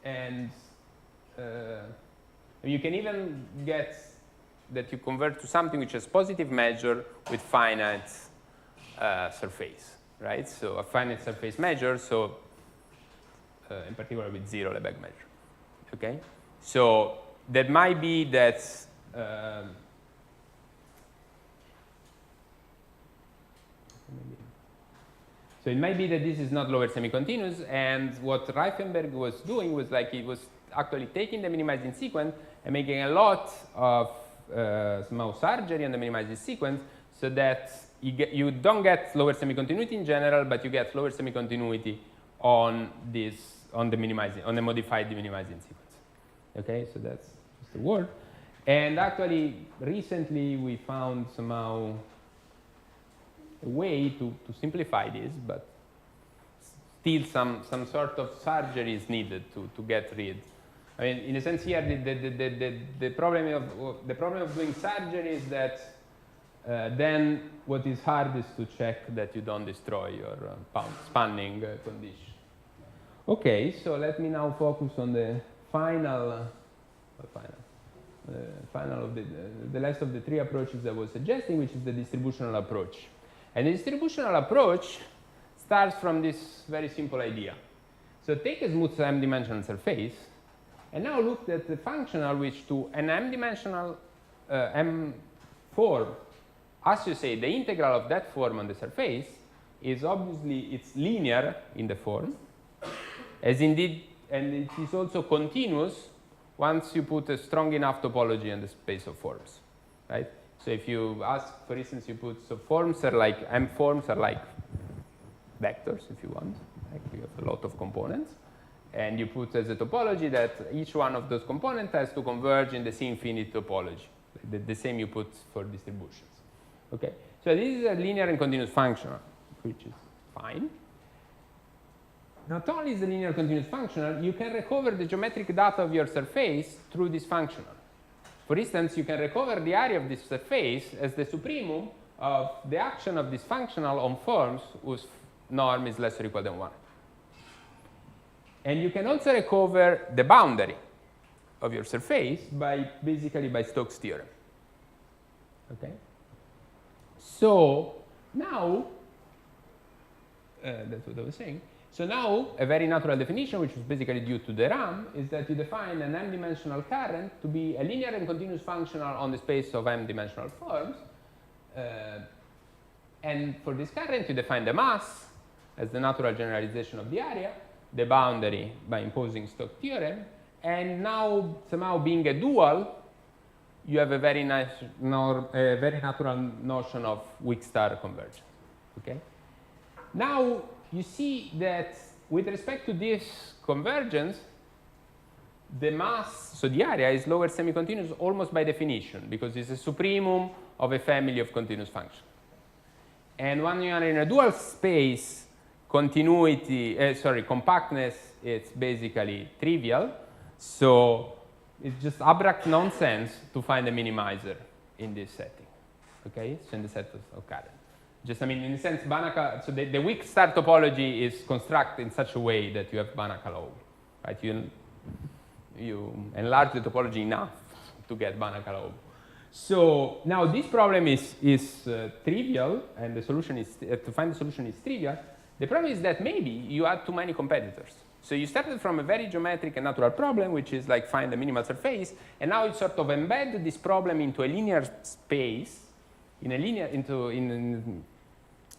and you can even get that you convert to something which is positive measure with finite surface, right? So a finite surface measure, so in particular with zero Lebesgue measure, okay? So that might be that so it might be that this is not lower semi-continuous, and what Reifenberg was doing was like he was actually taking the minimizing sequence and making a lot of somehow surgery on the minimizing sequence, so that you don't get lower semi-continuity in general, but you get lower semi-continuity on the modified minimizing sequence. Okay, so that's just the word. And actually, recently we found somehow a way to simplify this, but still some sort of surgery is needed to get rid. I mean, in a sense here, the problem of doing surgery is that then what is hard is to check that you don't destroy your spanning condition. Okay, so let me now focus on the final of the last of the three approaches I was suggesting, which is the distributional approach. And the distributional approach starts from this very simple idea. So take a smooth m-dimensional surface, and now look at the functional which to an m-dimensional m form associate the integral of that form on the surface is obviously it's linear in the form, as indeed, and it is also continuous once you put a strong enough topology in the space of forms, right? So if you ask, for instance, you put, so forms are like, M forms are like vectors, if you want, like you have a lot of components, and you put as a topology that each one of those components has to converge in the C-infinite topology, the same you put for distributions, okay? So this is a linear and continuous functional, which is fine. Not only is the linear continuous functional, you can recover the geometric data of your surface through this functional. For instance, you can recover the area of this surface as the supremum of the action of this functional on forms whose norm is less or equal than 1. And you can also recover the boundary of your surface basically by Stokes' theorem. Okay. So now, that's what I was saying. So now, a very natural definition, which is basically due to de Rham, is that you define an m-dimensional current to be a linear and continuous functional on the space of m-dimensional forms. And for this current, you define the mass as the natural generalization of the area, the boundary by imposing Stokes' theorem, and now, somehow being a dual, you have a very nice, very natural notion of weak star convergence. Okay. Now you see that with respect to this convergence, the mass, so the area, is lower semi-continuous almost by definition because it's a supremum of a family of continuous functions. And when you are in a dual space, compactness is basically trivial. So it's just abstract nonsense to find a minimizer in this setting, okay? So in the set of current. Just, I mean, in a sense, Banach, so the weak star topology is constructed in such a way that you have Banach-Low, right? You enlarge the topology enough to get Banach-Low. So now this problem is trivial, and the solution is, to find the solution is trivial. The problem is that maybe you had too many competitors. So you started from a very geometric and natural problem, which is like find a minimal surface, and now you sort of embed this problem into a linear space,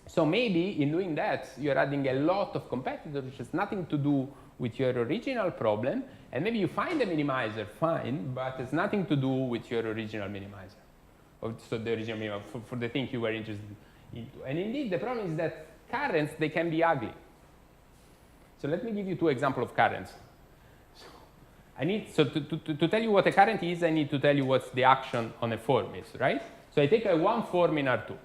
so maybe in doing that, you're adding a lot of competitors, which has nothing to do with your original problem, and maybe you find a minimizer, fine, but it's nothing to do with your original minimizer. So the original minimizer, for the thing you were interested in. And indeed, the problem is that currents, they can be ugly. So let me give you two examples of currents. To tell you what a current is, I need to tell you what the action on a form is, right? So I take a one form in R2.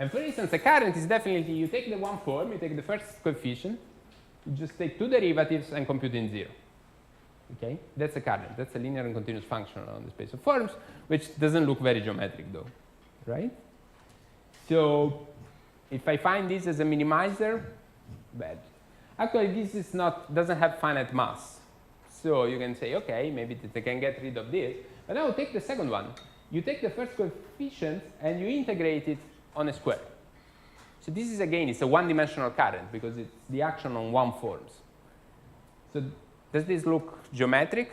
And for instance, a current is definitely, you take the one form, you take the first coefficient, you just take two derivatives and compute in zero. Okay? That's a current. That's a linear and continuous function on the space of forms, which doesn't look very geometric though, right? So if I find this as a minimizer, bad. Actually, this is doesn't have finite mass. So you can say, okay, maybe they can get rid of this. But now take the second one. You take the first coefficient and you integrate it on a square. So this is, again, it's a one-dimensional current because it's the action on one forms. So does this look geometric?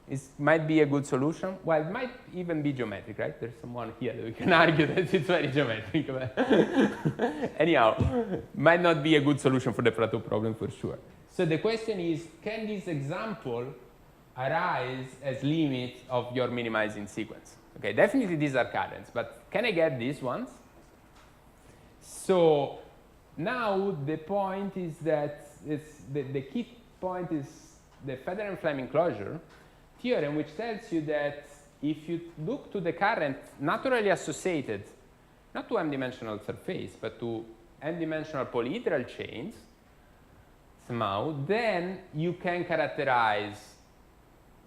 It might be a good solution. Well, it might even be geometric, right? There's someone here that we can argue that it's very geometric. But anyhow, might not be a good solution for the Plateau problem for sure. So the question is, can this example arise as limit of your minimizing sequence? Okay, definitely these are currents, but can I get these ones? So now the point is that the key point is the Federer-Fleming closure theorem, which tells you that if you look to the current naturally associated, not to m-dimensional surface, but to n-dimensional polyhedral chains, somehow, then you can characterize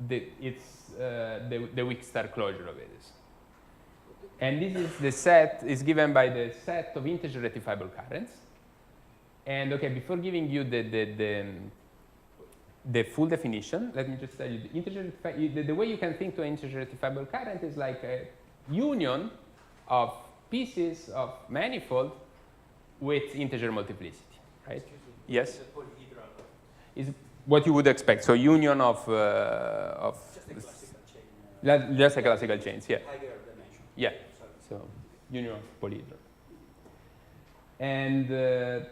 the weak star closure of it. And this is the set, is given by the set of integer rectifiable currents. And okay, before giving you the full definition, let me just tell you, the way you can think to an integer rectifiable current is like a union of pieces of manifold with integer multiplicity, right? Excuse me. Yes? Is it polyhedral? Is what you would expect. So union of Just a classical chain. just a classical chains, yeah. Higher dimension. Yeah. Sorry. So union of polyhedral. And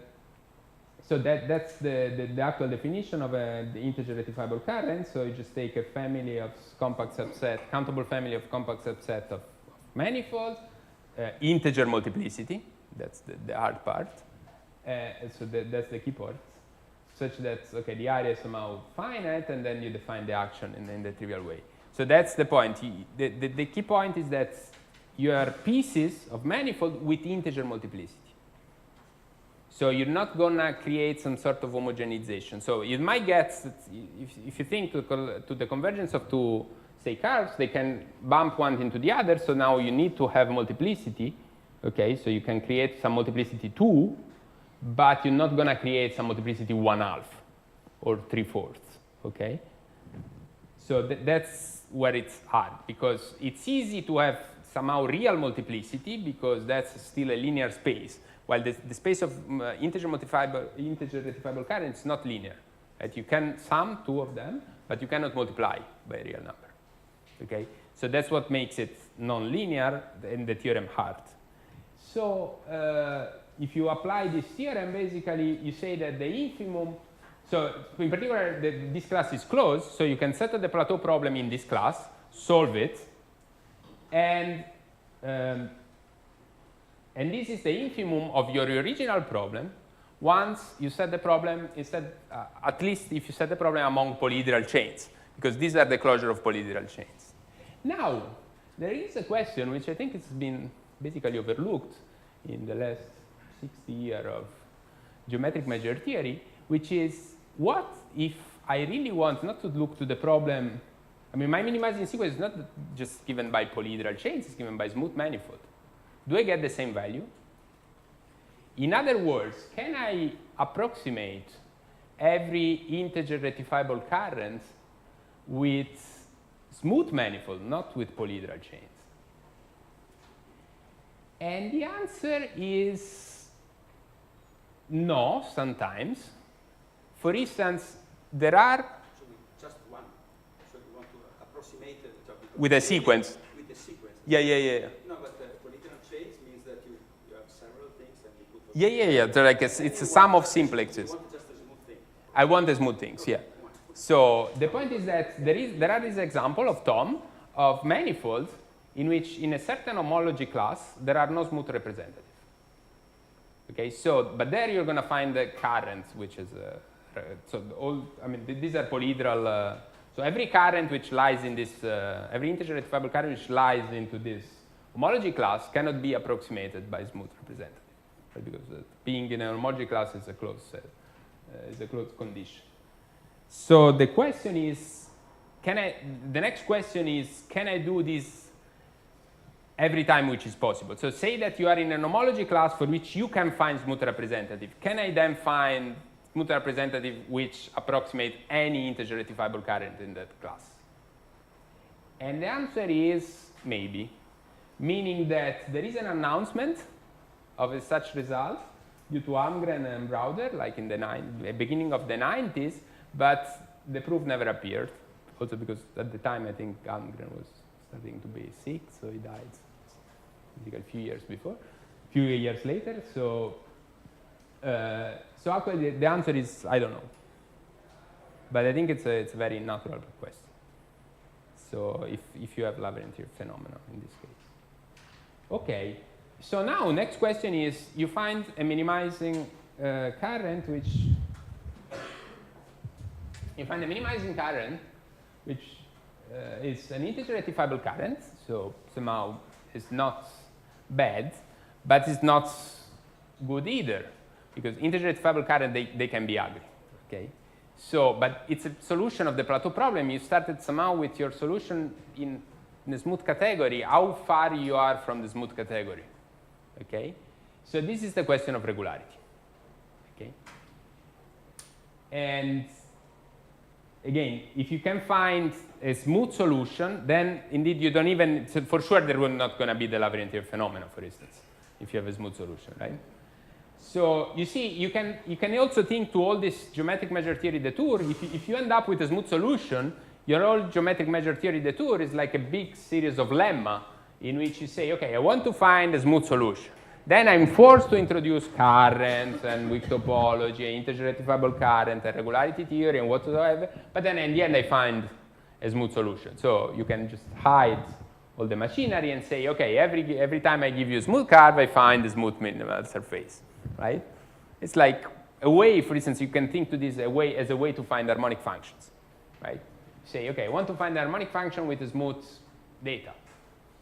so that's the actual definition of the integer rectifiable current. So you just take a family of compact subset, countable family of compact subset of manifolds, integer multiplicity. That's the hard part. So that's the key part. Such that, okay, the area is somehow finite, and then you define the action in the trivial way. So that's the point. The key point is that you are pieces of manifold with integer multiplicity. So you're not going to create some sort of homogenization. So you might get, if you think to the convergence of two, say, curves, they can bump one into the other. So now you need to have multiplicity. Okay, so you can create some multiplicity 2, but you're not going to create some multiplicity 1/2 or 3/4. okay? So that's where it's hard, because it's easy to have somehow real multiplicity, because that's still a linear space, while the space of integer rectifiable current is not linear. Right? You can sum two of them, but you cannot multiply by a real number. Okay? So that's what makes it non-linear and the theorem hard. So if you apply this theorem, basically you say that the infimum, so in particular this class is closed, so you can settle the plateau problem in this class, solve it, and this is the infimum of your original problem once you set the problem, instead, at least if you set the problem among polyhedral chains, because these are the closure of polyhedral chains. Now, there is a question which I think has been basically overlooked in the last 60 years of geometric major theory, which is, what if I really want not to look to the problem? I mean, my minimizing sequence is not just given by polyhedral chains, it's given by smooth manifold. Do I get the same value? In other words, can I approximate every integer rectifiable current with smooth manifold, not with polyhedral chains? And the answer is no, sometimes. For instance, there are... Actually, just one. So you want to approximate it with a sequence. With the sequence. Yeah. No, but polyhedral chains means that you have several things and you put... Yeah. So like it's a sum of simplexes. You want just a smooth thing. I want the smooth things, yeah. So the point is that there are this example of Tom of manifolds in which in a certain homology class there are no smooth representatives. Okay, so but there you're going to find the current, which is these are polyhedral. So every current which lies in this, every integer rectifiable current which lies into this homology class cannot be approximated by smooth representative, right? Because being in a homology class is a closed set, is a closed condition. So the question is, the next question is, can I do this every time which is possible? So say that you are in an homology class for which you can find smooth representative. Can I then find smooth representative which approximate any integer rectifiable current in that class? And the answer is maybe, meaning that there is an announcement of such result due to Almgren and Browder, like in the beginning of the 90s, but the proof never appeared. Also because at the time I think Almgren was starting to be sick, so he died a few years later. So actually the answer is I don't know, but I think it's a very natural question. So if you have Lagrangian phenomena in this case. Okay, so now next question is, you find a minimizing current which is an integer rectifiable current, so somehow it's not bad, but it's not good either, because integer rectifiable current, they can be ugly, okay? So, but it's a solution of the plateau problem. You started somehow with your solution in the smooth category, how far you are from the smooth category, okay? So this is the question of regularity, okay? And again, if you can find a smooth solution, then indeed you don't even, so for sure there will not going to be the Lagrangian phenomena, for instance, if you have a smooth solution, right? So you see, you can also think to all this geometric measure theory detour. If you end up with a smooth solution, your whole geometric measure theory detour is like a big series of lemma in which you say, okay, I want to find a smooth solution. Then I'm forced to introduce currents and weak topology, integer rectifiable current, and regularity theory, and whatsoever. But then in the end, I find a smooth solution. So you can just hide all the machinery and say, okay, every time I give you a smooth curve, I find a smooth minimal surface, right? It's like a way, for instance, you can think to this as a way to find harmonic functions, right? You say, okay, I want to find a harmonic function with a smooth data.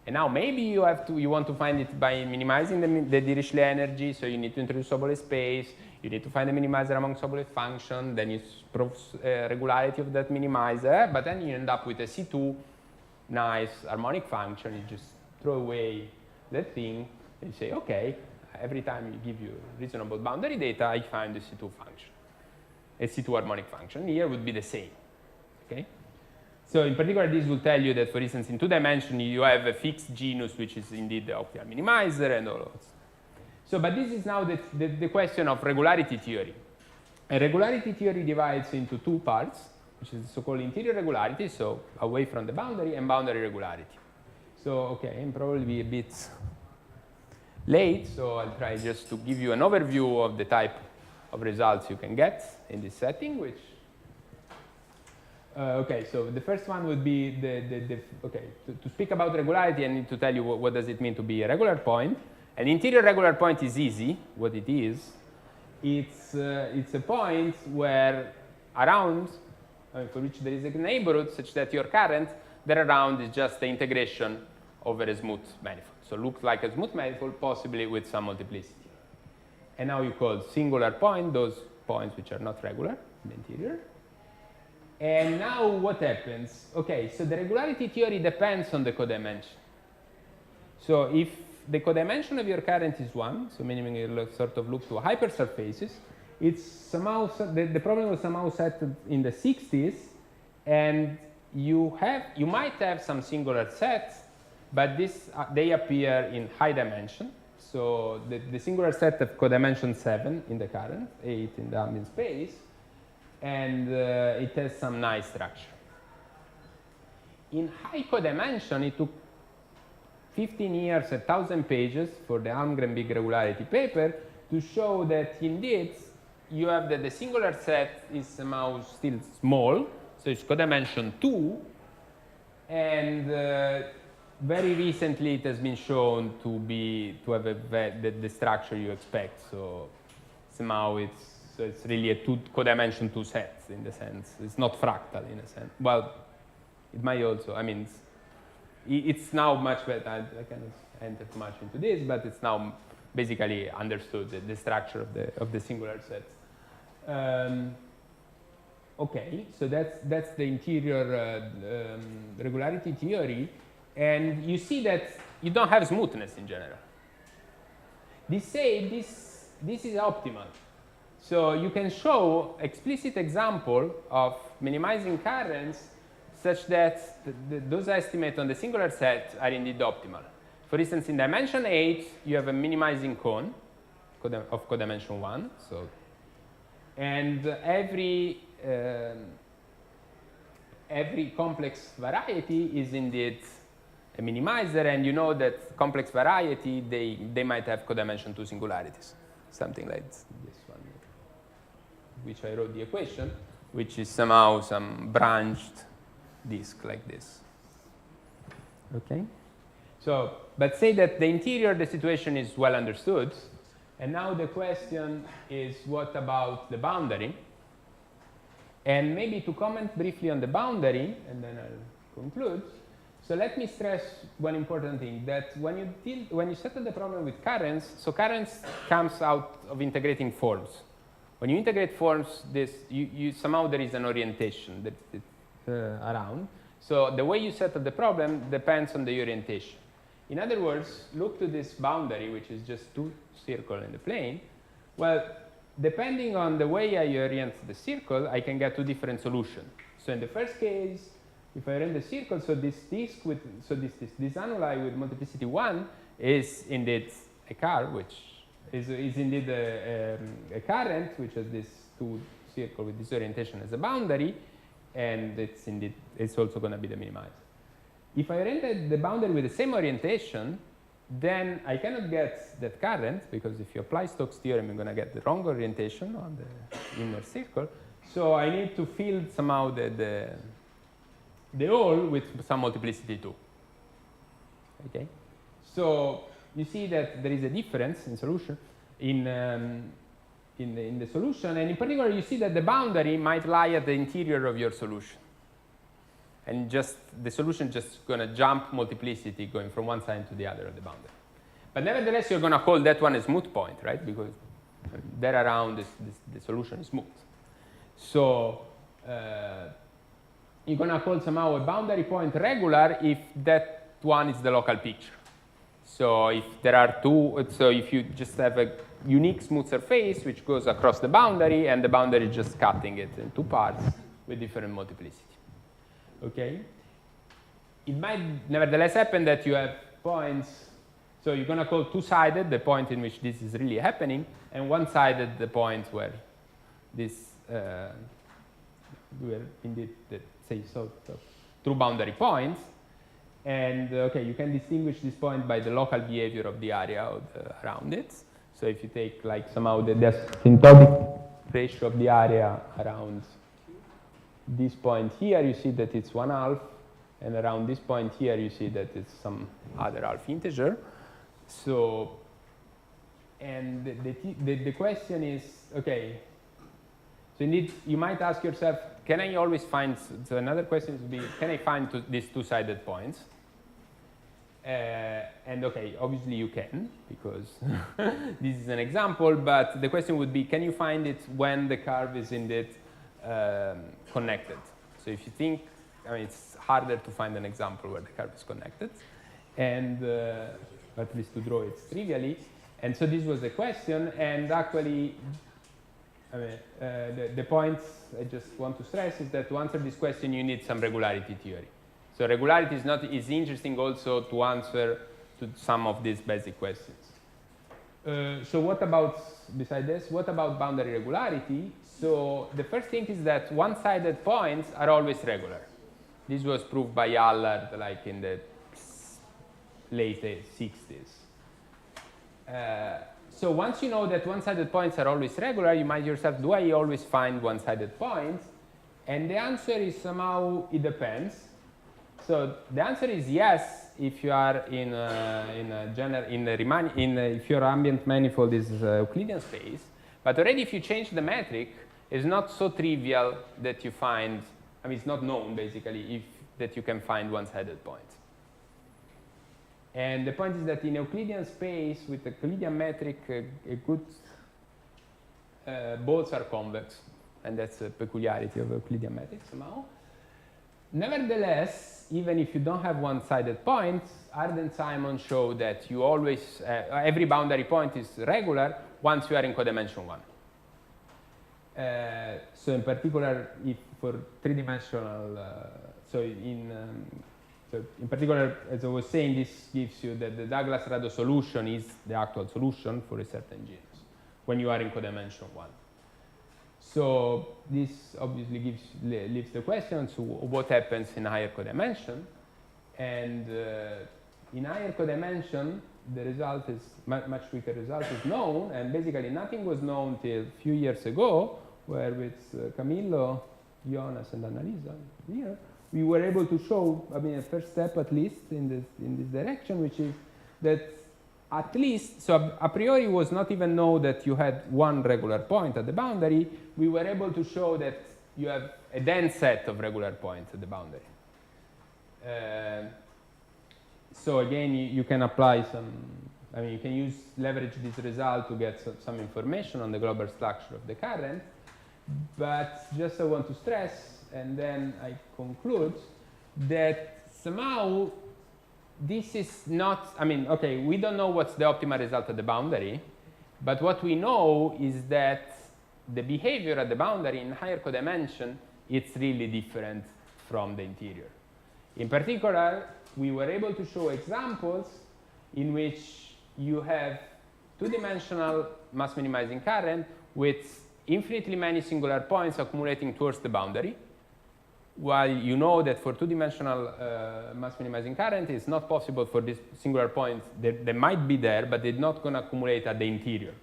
And now maybe you want to find it by minimizing the Dirichlet energy, so you need to introduce Sobolev space, you need to find a minimizer among Sobolev function, then you prove regularity of that minimizer, but then you end up with a C2 nice harmonic function. You just throw away that thing and say, okay, every time you give you reasonable boundary data, I find the C2 function. A C2 harmonic function here would be the same, So in particular, this will tell you that, for instance, in 2 dimensions, you have a fixed genus, which is indeed the optimal minimizer and all of that. So, but this is now the question of regularity theory. And regularity theory divides into 2 parts, which is so-called interior regularity, so away from the boundary, and boundary regularity. So, okay, I'm probably a bit late, so I'll try just to give you an overview of the type of results you can get in this setting, which okay, so the first one would be okay, to speak about regularity, I need to tell you what does it mean to be a regular point. An interior regular point is easy. What it is, it's a point where around, for which there is a neighborhood such that your current there around is just the integration over a smooth manifold. So looks like a smooth manifold, possibly with some multiplicity. And now you call singular point those points which are not regular in the interior. And now what happens? Okay, so the regularity theory depends on the codimension. So if the codimension of your current is 1, so meaning you sort of look to hypersurfaces, it's somehow, the problem was somehow set in the 60s, and you might have some singular sets, but they appear in high dimension. So the singular set of codimension 7 in the current, 8 in the ambient space, and it has some nice structure. In high codimension, it took 15 years, 1,000 pages for the Almgren big regularity paper to show that indeed you have that the singular set is somehow still small, so it's codimension 2, and very recently it has been shown to have the structure you expect. So somehow it's really a codimension 2 set in the sense. It's not fractal in a sense. Well, it might also, I mean, it's now much better. I cannot enter too much into this, but it's now basically understood the structure of the singular sets. Okay, so that's the interior regularity theory, and you see that you don't have smoothness in general. This is optimal. So you can show explicit example of minimizing currents such that those estimates on the singular set are indeed optimal. For instance, in dimension 8, you have a minimizing cone of codimension 1. So, and every complex variety is indeed a minimizer, and you know that complex variety, they might have codimension 2 singularities, something like this one, which I wrote the equation, which is somehow some branched disk like this. Okay? So, but say that the interior, the situation is well understood, and now the question is what about the boundary? And maybe to comment briefly on the boundary, and then I'll conclude. So let me stress one important thing, that when you settle the problem with currents, so currents comes out of integrating forms. When you integrate forms, somehow there is an orientation around. So the way you settle the problem depends on the orientation. In other words, look to this boundary, which is just 2 circles in the plane. Well, depending on the way I orient the circle, I can get 2 different solutions. So in the first case, if I orient the circle, so this disk this annuli with multiplicity 1 is indeed a curve, which is indeed a current, which has this 2 circle with this orientation as a boundary, and it's also going to be the minimizer. If I oriented the boundary with the same orientation, then I cannot get that current, because if you apply Stokes' theorem, you're going to get the wrong orientation on the inner circle. So I need to fill somehow the hole with some multiplicity 2. Okay? So you see that there is a difference in solution in the solution, and in particular you see that the boundary might lie at the interior of your solution, and just the solution just going to jump multiplicity going from one side to the other of the boundary. But nevertheless, you're going to call that one a smooth point, right? Because there around the solution is smooth. So you're going to call somehow a boundary point regular if that one is the local picture. So if there are 2, so if you just have a unique smooth surface which goes across the boundary, and the boundary is just cutting it in 2 parts with different multiplicity. Okay? It might nevertheless happen that you have points, so you're going to call two-sided the point in which this is really happening, and one-sided the point where this, where indeed, say, so true boundary points. And okay, you can distinguish this point by the local behavior of the area around it. So if you take like somehow the asymptotic ratio of the area around this point here, you see that it's 1/2, and around this point here, you see that it's some other half integer. So, and the question is, okay, so indeed, you might ask yourself, can I always find, so another question would be, can I find these two-sided points? And okay, obviously you can, because this is an example, but the question would be, can you find it when the curve is indeed connected? So if you think, I mean, it's harder to find an example where the curve is connected, and at least to draw it trivially. And so this was the question, and actually, I mean, the points I just want to stress is that to answer this question, you need some regularity theory. So regularity is interesting also to answer to some of these basic questions. So what about, besides this, what about boundary regularity? So the first thing is that one-sided points are always regular. This was proved by Allard like in the late 60s. So once you know that one-sided points are always regular, you might yourself, do I always find one-sided points? And the answer is somehow, it depends. So the answer is yes if you are if your ambient manifold is Euclidean space. But already if you change the metric, it's not so trivial that you find, I mean, it's not known basically that you can find one-sided points. And the point is that in Euclidean space with the Euclidean metric, a good bolts are convex, and that's a peculiarity of Euclidean metric somehow. Nevertheless, even if you don't have one-sided points, Arden-Simon showed that you always, every boundary point is regular once you are in codimension 1. So in particular, if for three-dimensional, so in particular, as I was saying, this gives you that the Douglas-Rado solution is the actual solution for a certain genus when you are in codimension 1. So this obviously leaves the question, so what happens in higher codimension? And in higher codimension, the result is, much weaker result is known, and basically nothing was known till a few years ago, where with Camillo, Jonas, and Annalisa here, we were able to show, I mean, a first step at least in this direction, which is that at least, so a priori was not even known that you had one regular point at the boundary. We were able to show that you have a dense set of regular points at the boundary. So again, you can apply some, I mean, you can leverage this result to get some information on the global structure of the current. But just I want to stress, and then I conclude, that somehow this is not, I mean, okay, we don't know what's the optimal result at the boundary, but what we know is that the behavior at the boundary in higher codimension, it's really different from the interior. In particular, we were able to show examples in which you have two-dimensional mass minimizing current with infinitely many singular points accumulating towards the boundary, while you know that for two-dimensional mass minimizing current, it's not possible for these singular points. They might be there, but they're not going to accumulate at the interior.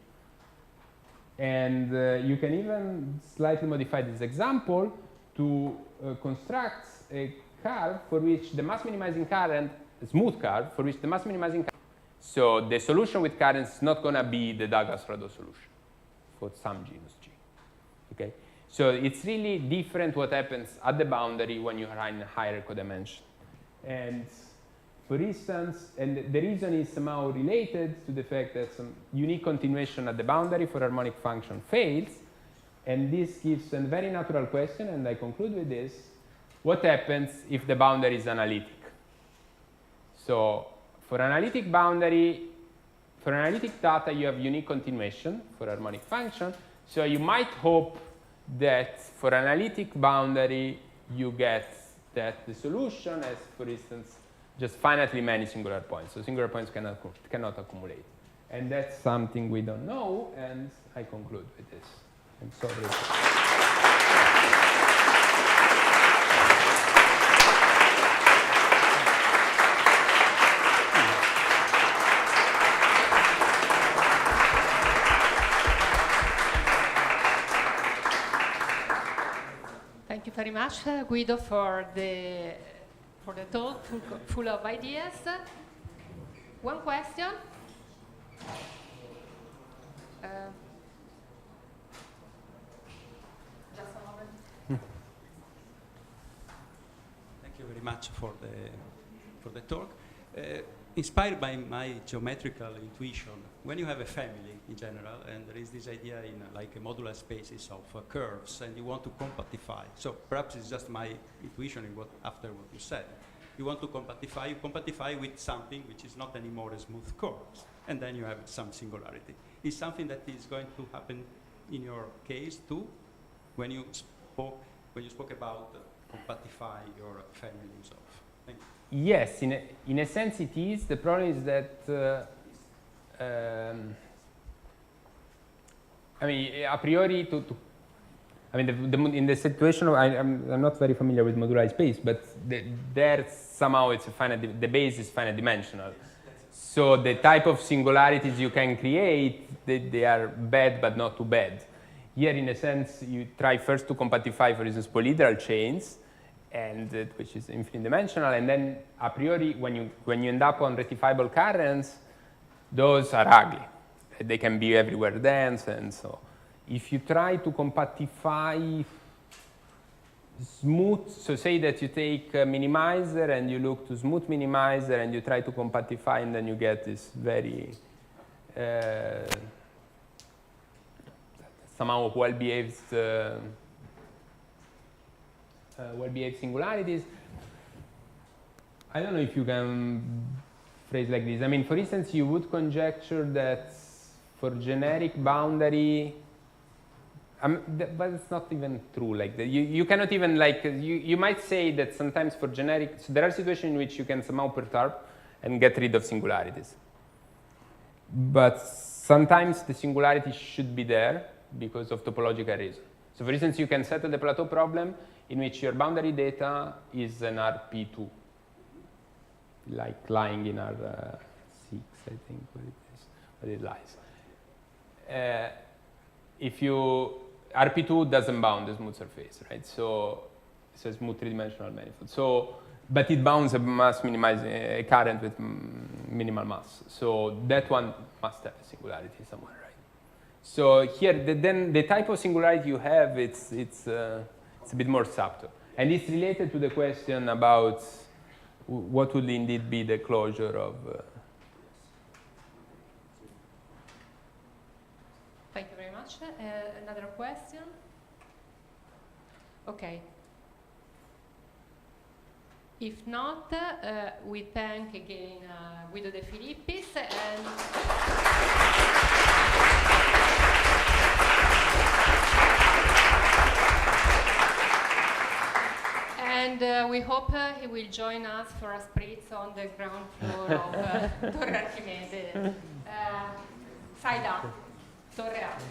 And you can even slightly modify this example to construct a curve for which the mass minimizing current, a smooth curve, for which the mass minimizing current, so the solution with currents is not going to be the Douglas-Rado solution for some genus G. Okay? So it's really different what happens at the boundary when you are in a higher codimension. And for instance, and the reason is somehow related to the fact that some unique continuation at the boundary for harmonic function fails. And this gives a very natural question, and I conclude with this. What happens if the boundary is analytic? So for analytic boundary, for analytic data, you have unique continuation for harmonic function. So you might hope that for analytic boundary, you get that the solution has, for instance, just finitely many singular points. So singular points cannot accumulate. And that's something we don't know, and I conclude with this. I'm sorry. Thank you very much, Guido, for the talk full of ideas. One question. Just a moment. Thank you very much for the talk. Inspired by my geometrical intuition, when you have a family in general, and there is this idea in like a modular spaces of curves, and you want to compactify. So perhaps it's just my intuition in after what you said. You want to compactify with something which is not anymore a smooth curves, and then you have some singularity. Is something that is going to happen in your case too, when you spoke about compactify your family and so on? Thank you. Yes, in a sense it is. The problem is that, I mean, a priori, I mean, in the situation, I'm not very familiar with moduli space, but there somehow it's a finite, the base is finite dimensional. So the type of singularities you can create, they are bad but not too bad. Here, in a sense, you try first to compactify, for instance, polyhedral chains, and which is infinite dimensional, and then a priori, when you end up on rectifiable currents, those are ugly. They can be everywhere dense, and so if you try to compactify smooth, so say that you take a minimizer and you look to smooth minimizer and you try to compactify, and then you get this very somehow well-behaved singularities. I don't know if you can phrase like this. I mean, for instance, you would conjecture that for generic boundary, but it's not even true like that. You cannot even like, you might say that sometimes for generic, so there are situations in which you can somehow perturb and get rid of singularities. But sometimes the singularity should be there because of topological reason. So for instance, you can settle the plateau problem in which your boundary data is an RP2, like lying in R6, I think, where it lies. If you, RP2 doesn't bound the smooth surface, right? So it's a smooth three-dimensional manifold. So, but it bounds a mass minimizing a current with minimal mass. So that one must have a singularity somewhere, right? So here, then the type of singularity you have, it's a bit more subtle. And it's related to the question about what would indeed be the closure of... Thank you very much. Another question? Okay. If not, we thank again Guido De Filippis and we hope he will join us for a spritz on the ground floor of Torre Archimede. Side up, Torre up.